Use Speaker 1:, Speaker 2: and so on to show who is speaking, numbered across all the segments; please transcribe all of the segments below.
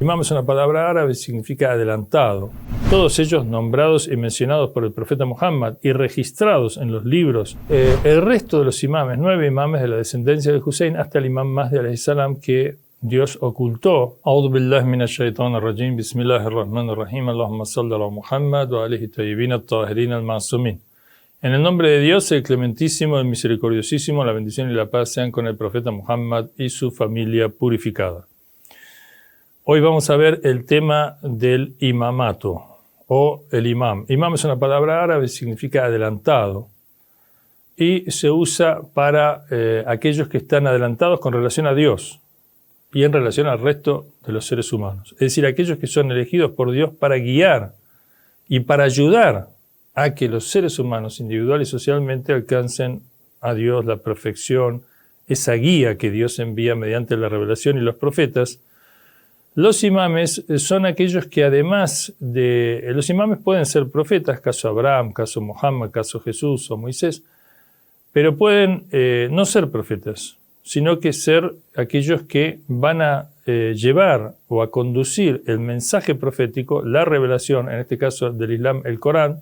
Speaker 1: Imam es una palabra árabe, significa adelantado. Todos ellos nombrados y mencionados por el profeta Muhammad y registrados en los libros. El resto de los imames, 9 imames de la descendencia de Hussein hasta el imam Mahdi alayhi salam, que Dios ocultó. A'udhu billahi minash shaitanir rajim. Bismillahir rahmanir rahim. Allahumma salli ala Muhammad wa alihi tayyibin at-tahirin al-ma'sumin. En el nombre de Dios, el clementísimo, el misericordiosísimo, la bendición y la paz sean con el profeta Muhammad y su familia purificada. Hoy vamos a ver el tema del imamato o el imam. Imam es una palabra árabe, significa adelantado y se usa para aquellos que están adelantados con relación a Dios y en relación al resto de los seres humanos. Es decir, aquellos que son elegidos por Dios para guiar y para ayudar a que los seres humanos individual y socialmente alcancen a Dios, la perfección, esa guía que Dios envía mediante la revelación y los profetas. Los imames son aquellos que además de... Los imames pueden ser profetas, caso Abraham, caso Muhammad, caso Jesús o Moisés, pero pueden no ser profetas, sino que ser aquellos que van a llevar o a conducir el mensaje profético, la revelación, en este caso del Islam, el Corán,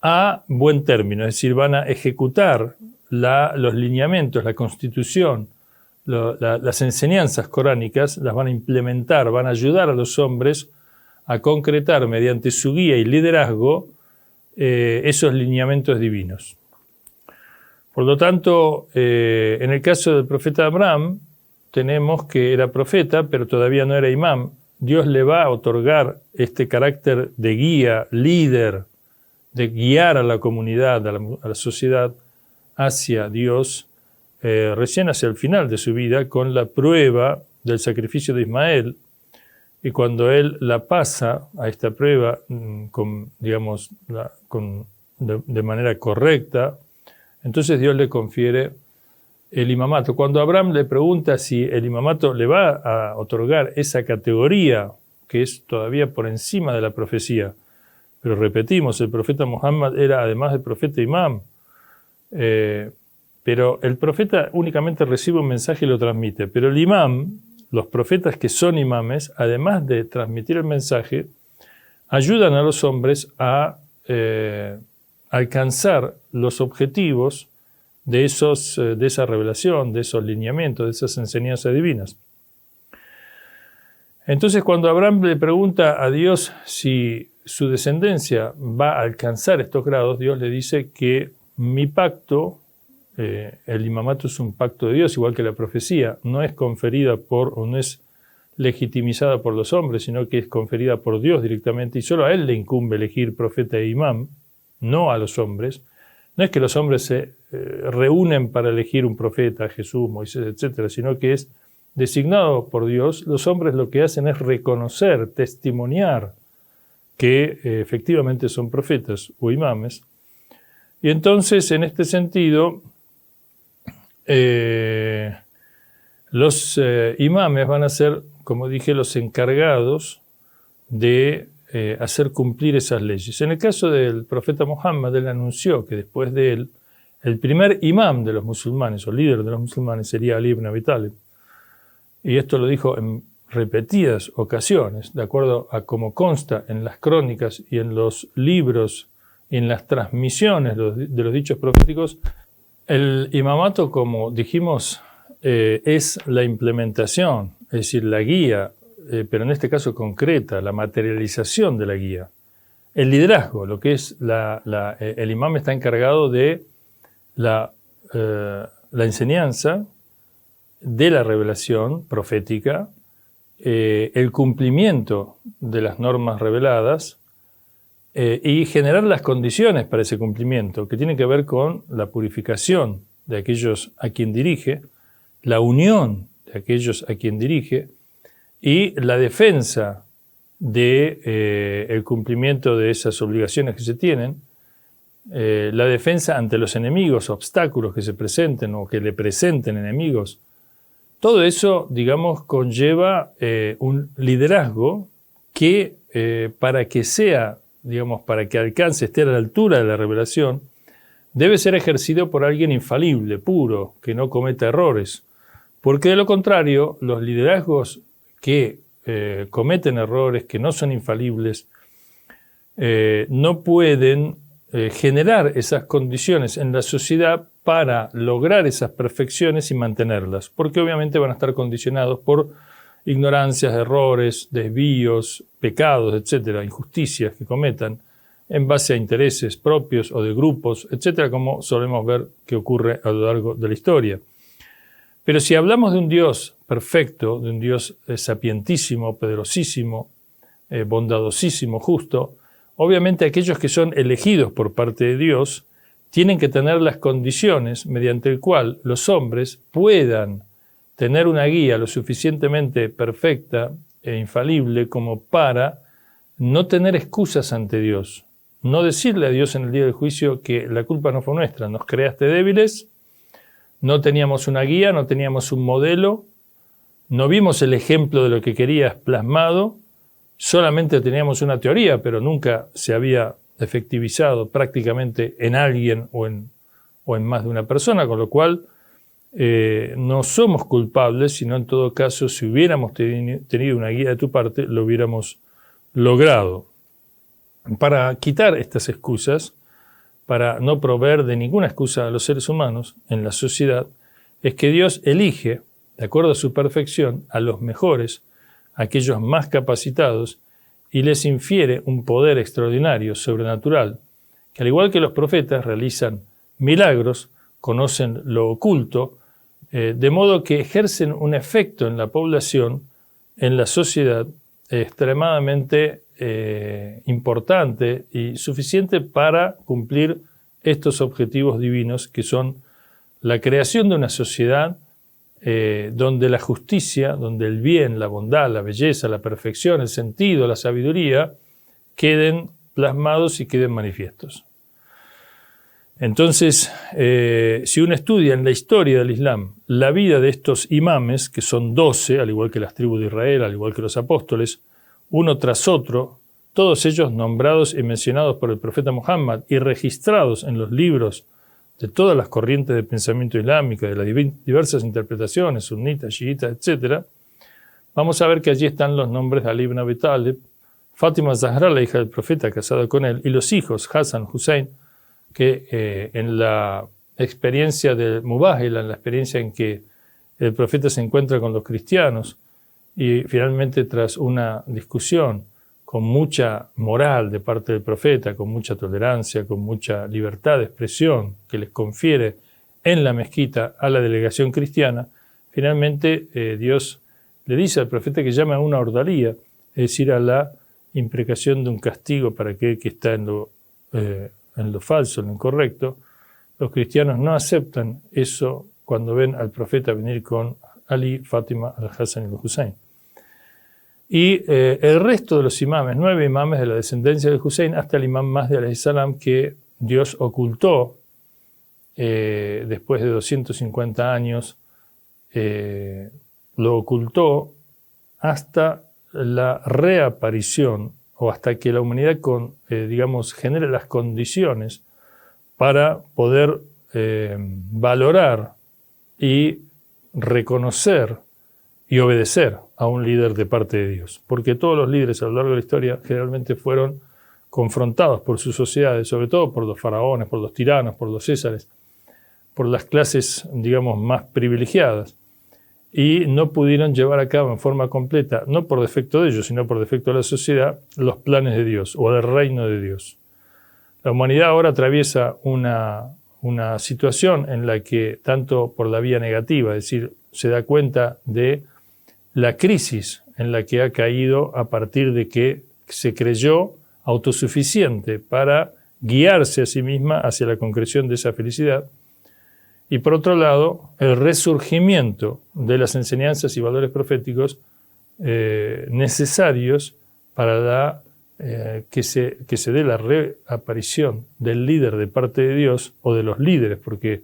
Speaker 1: a buen término, es decir, van a ejecutar los lineamientos, la constitución, las enseñanzas coránicas, las van a implementar, van a ayudar a los hombres a concretar mediante su guía y liderazgo esos lineamientos divinos. Por lo tanto, en el caso del profeta Abraham, tenemos que era profeta, pero todavía no era imam. Dios le va a otorgar este carácter de guía, líder, de guiar a la comunidad, a la sociedad hacia Dios, recién hacia el final de su vida, con la prueba del sacrificio de Ismael. Y cuando él la pasa a esta prueba de manera correcta, entonces Dios le confiere el imamato. Cuando Abraham le pregunta si el imamato le va a otorgar esa categoría que es todavía por encima de la profecía, pero repetimos, el profeta Muhammad era además de profeta imam, pero el profeta únicamente recibe un mensaje y lo transmite, pero el imam, los profetas que son imames, además de transmitir el mensaje, ayudan a los hombres a alcanzar los objetivos de esa revelación, de esos lineamientos, de esas enseñanzas divinas. Entonces, cuando Abraham le pregunta a Dios si su descendencia va a alcanzar estos grados, Dios le dice que mi pacto, el imamato es un pacto de Dios, igual que la profecía, no es conferida o no es legitimizada por los hombres, sino que es conferida por Dios directamente, y solo a Él le incumbe elegir profeta e imam, no a los hombres. No es que los hombres se reúnen para elegir un profeta, Jesús, Moisés, etc., sino que es designado por Dios. Los hombres lo que hacen es reconocer, testimoniar que efectivamente son profetas o imames. Y entonces, en este sentido, los imames van a ser, como dije, los encargados de hacer cumplir esas leyes. En el caso del profeta Muhammad, él anunció que después de él, el primer imam de los musulmanes, o líder de los musulmanes, sería Ali ibn Abi Talib. Y esto lo dijo en repetidas ocasiones, de acuerdo a como consta en las crónicas y en los libros y en las transmisiones de los dichos proféticos. El imamato, como dijimos, es la implementación, es decir, la guía, pero en este caso concreta, la materialización de la guía. El liderazgo, lo que es el imam está encargado de la enseñanza, de la revelación profética, el cumplimiento de las normas reveladas y generar las condiciones para ese cumplimiento, que tiene que ver con la purificación de aquellos a quien dirige, la unión de aquellos a quien dirige y la defensa del cumplimiento de esas obligaciones que se tienen, la defensa ante los enemigos, obstáculos que se presenten o que le presenten enemigos. Todo eso, digamos, conlleva un liderazgo que para que sea, digamos, para que alcance, esté a la altura de la revelación, debe ser ejercido por alguien infalible, puro, que no cometa errores. Porque de lo contrario, los liderazgos que cometen errores, que no son infalibles, no pueden generar esas condiciones en la sociedad para lograr esas perfecciones y mantenerlas, porque obviamente van a estar condicionados por ignorancias, errores, desvíos, pecados, etcétera, injusticias que cometan en base a intereses propios o de grupos, etcétera, como solemos ver que ocurre a lo largo de la historia. Pero si hablamos de un Dios perfecto, de un Dios sapientísimo, poderosísimo, bondadosísimo, justo, obviamente aquellos que son elegidos por parte de Dios tienen que tener las condiciones mediante el cual los hombres puedan tener una guía lo suficientemente perfecta e infalible como para no tener excusas ante Dios. No decirle a Dios en el día del juicio que la culpa no fue nuestra, nos creaste débiles, no teníamos una guía, no teníamos un modelo, no vimos el ejemplo de lo que querías plasmado, solamente teníamos una teoría, pero nunca se había efectivizado prácticamente en alguien o en más de una persona, con lo cual no somos culpables, sino en todo caso, si hubiéramos tenido una guía de tu parte, lo hubiéramos logrado. Para quitar estas excusas, para no proveer de ninguna excusa a los seres humanos en la sociedad, es que Dios elige, de acuerdo a su perfección, a los mejores, aquellos más capacitados, y les infiere un poder extraordinario, sobrenatural, que al igual que los profetas realizan milagros, conocen lo oculto, de modo que ejercen un efecto en la población, en la sociedad, extremadamente importante y suficiente para cumplir estos objetivos divinos, que son la creación de una sociedad donde la justicia, donde el bien, la bondad, la belleza, la perfección, el sentido, la sabiduría, queden plasmados y queden manifiestos. Entonces, si uno estudia en la historia del Islam la vida de estos imames, que son 12, al igual que las tribus de Israel, al igual que los apóstoles, uno tras otro, todos ellos nombrados y mencionados por el profeta Muhammad y registrados en los libros de todas las corrientes de pensamiento islámica, de las diversas interpretaciones, sunitas, chiitas, etc., vamos a ver que allí están los nombres de Ali ibn Abi Talib, Fátima Zahra, la hija del profeta, casada con él, y los hijos Hassan, Hussein, que en la experiencia de Mubahila, en la experiencia en que el profeta se encuentra con los cristianos, y finalmente tras una discusión con mucha moral de parte del profeta, con mucha tolerancia, con mucha libertad de expresión que les confiere en la mezquita a la delegación cristiana, finalmente Dios le dice al profeta que llame a una ordalía, es decir, a la imprecación de un castigo para aquel que está en lo falso, en lo incorrecto. Los cristianos no aceptan eso cuando ven al profeta venir con Ali, Fátima, al-Hassan y al-Hussein. Y el resto de los imames, 9 imames de la descendencia del Hussein, hasta el imam Mahdi alayhi salam, que Dios ocultó después de 250 años, lo ocultó hasta la reaparición o hasta que la humanidad genere las condiciones para poder valorar y reconocer y obedecer a un líder de parte de Dios. Porque todos los líderes a lo largo de la historia generalmente fueron confrontados por sus sociedades, sobre todo por los faraones, por los tiranos, por los césares, por las clases, más privilegiadas, y no pudieron llevar a cabo en forma completa, no por defecto de ellos, sino por defecto de la sociedad, los planes de Dios o del reino de Dios. La humanidad ahora atraviesa una situación en la que, tanto por la vía negativa, es decir, se da cuenta de la crisis en la que ha caído a partir de que se creyó autosuficiente para guiarse a sí misma hacia la concreción de esa felicidad. Y por otro lado, el resurgimiento de las enseñanzas y valores proféticos necesarios para que se dé la reaparición del líder de parte de Dios, o de los líderes, porque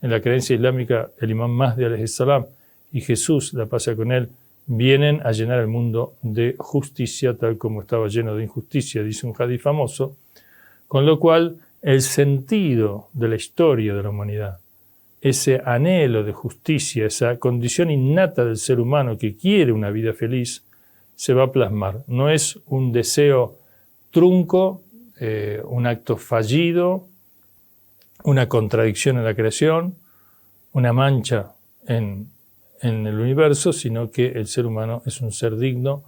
Speaker 1: en la creencia islámica el imam Mahdi alayhi salam y Jesús, la paz sea con él, vienen a llenar el mundo de justicia, tal como estaba lleno de injusticia, dice un hadith famoso, con lo cual el sentido de la historia de la humanidad, ese anhelo de justicia, esa condición innata del ser humano que quiere una vida feliz, se va a plasmar. No es un deseo trunco, un acto fallido, una contradicción en la creación, una mancha en el universo, sino que el ser humano es un ser digno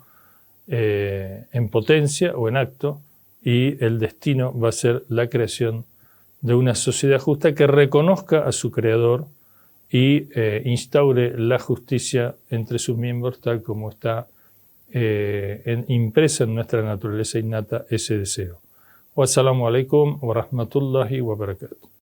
Speaker 1: en potencia o en acto, y el destino va a ser la creación de una sociedad justa que reconozca a su creador y instaure la justicia entre sus miembros, tal como está impresa en nuestra naturaleza innata ese deseo. Wassalamu alaikum wa rahmatullahi wa barakatuh.